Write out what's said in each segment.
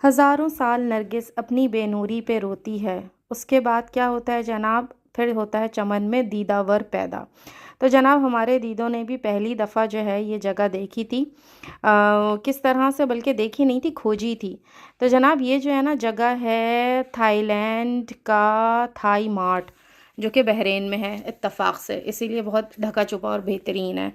हज़ारों साल नरगिस अपनी बेनूरी पे रोती है। उसके बाद क्या होता है जनाब? फिर होता है चमन में दीदावर पैदा। तो जनाब हमारे दीदों ने भी पहली दफ़ा जो है ये जगह देखी थी। किस तरह से, बल्कि देखी नहीं थी, खोजी थी। तो जनाब ये जो है ना जगह है थाईलैंड का थाई मार्ट, जो कि बहरीन में है इत्तफ़ाक़ से, इसीलिए बहुत ढका छुपा और बेहतरीन है।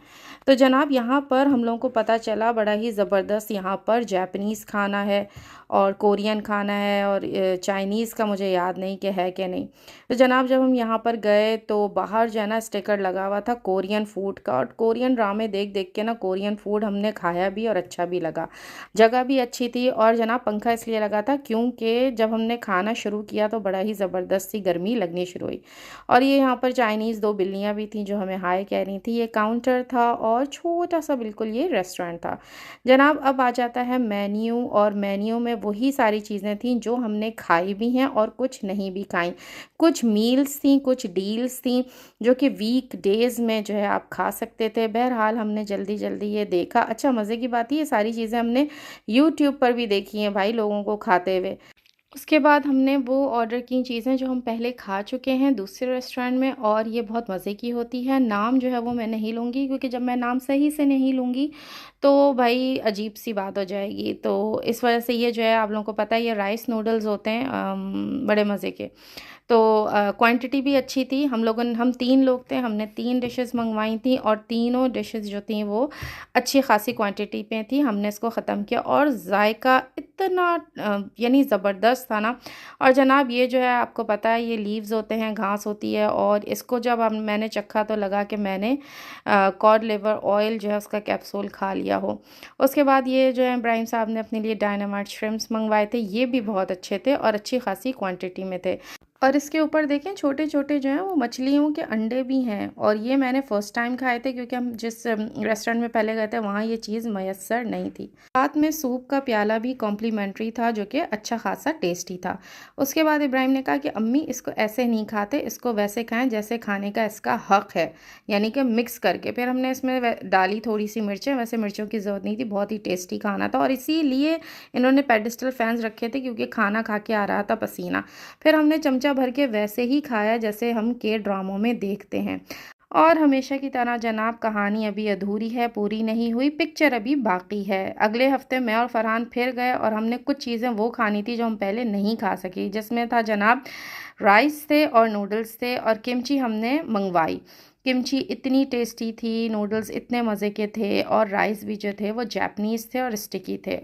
तो जनाब यहाँ पर हम लोगों को पता चला बड़ा ही ज़बरदस्त यहाँ पर जापानीज़ खाना है और कोरियन खाना है और चाइनीज़ का मुझे याद नहीं कि है कि नहीं। तो जनाब जब हम यहाँ पर गए तो बाहर जो है ना स्टिकर लगा हुआ था कोरियन फूड का, और कोरियन ड्रामे देख देख के ना कोरियन फूड हमने खाया भी और अच्छा भी लगा। जगह भी अच्छी थी और जनाब पंखा इसलिए लगा था क्योंकि जब हमने खाना शुरू किया तो बड़ा ही ज़बरदस्त सी गर्मी लगनी शुरू हुई। और ये यहाँ पर चाइनीज़ दो बिल्लियाँ भी थीं जो हमें हाय कह रही थी। ये काउंटर था और छोटा सा बिल्कुल ये रेस्टोरेंट था। जनाब अब आ जाता है मेन्यू, और मेन्यू में वही सारी चीज़ें थीं जो हमने खाई भी हैं और कुछ नहीं भी खाई। कुछ मील्स थीं, कुछ डील्स थीं जो कि वीक डेज़ में जो है आप खा सकते थे। बहरहाल हमने जल्दी जल्दी ये देखा। अच्छा, मज़े की बात ये सारी चीज़ें हमने यूट्यूब पर भी देखी हैं भाई, लोगों को खाते हुए। उसके बाद हमने वो ऑर्डर की चीज़ें जो हम पहले खा चुके हैं दूसरे रेस्टोरेंट में, और ये बहुत मज़े की होती है। नाम जो है वो मैं नहीं लूँगी, क्योंकि जब मैं नाम सही से नहीं लूँगी तो भाई अजीब-सी बात हो जाएगी। तो इस वजह से ये जो है, आप लोगों को पता है, ये राइस नूडल्स होते हैं बड़े मज़े के। तो क्वांटिटी भी अच्छी थी। हम 3 लोग थे, हमने 3 डिशेज़ मँगवाई थी और तीनों डिशेज़ जो थी वो अच्छी ख़ासी क्वांटिटी में थी। हमने इसको ख़त्म किया और जायका इतना यानी ज़बरदस्त था ना। और जनाब ये जो है आपको पता है ये लीव्स होते हैं, घास होती है, और इसको जब हम मैंने चखा तो लगा कि मैंने कॉड लिवर ऑयल जो है उसका कैप्सूल खा लिया हो। उसके बाद ये जो है इब्राहिम साहब ने अपने लिए डायनामाइट श्रिम्प्स मँगवाए थे। ये भी बहुत अच्छे थे और अच्छी ख़ासी क्वांटिटी में थे। और इसके ऊपर देखें छोटे-छोटे जो हैं वो मछलियों के अंडे भी हैं, और ये मैंने फ़र्स्ट टाइम खाए थे क्योंकि हम जिस रेस्टोरेंट में पहले गए थे वहाँ ये चीज़ मयस्सर नहीं थी। साथ में सूप का प्याला भी कॉम्प्लीमेंट्री था जो कि अच्छा खासा टेस्टी था। उसके बाद इब्राहिम ने कहा कि अम्मी इसको ऐसे नहीं खाते, इसको वैसे खाएँ जैसे खाने का इसका हक़ है, यानी कि मिक्स करके। फिर हमने इसमें डाली थोड़ी-सी मिर्चें, वैसे मिर्चों की ज़रूरत नहीं थी, बहुत ही टेस्टी खाना था और इसीलिए इन्होंने पेडेस्टल फैन्स रखे थे क्योंकि खाना खा के आ रहा था पसीना। फिर हमने चमचा भर के वैसे ही खाया जैसे हम के ड्रामों में देखते हैं। और हमेशा की तरह जनाब कहानी अभी अधूरी है, पूरी नहीं हुई, पिक्चर अभी बाकी है। अगले हफ्ते मैं और फरहान फिर गए और हमने कुछ चीज़ें वो खानी थी जो हम पहले नहीं खा सकी, जिसमें था जनाब राइस थे और नूडल्स थे और किमची हमने मंगवाई। किमची इतनी टेस्टी थी, नूडल्स इतने मज़े के थे और राइस भी जो थे वो जापानीज़ थे और स्टिकी थे।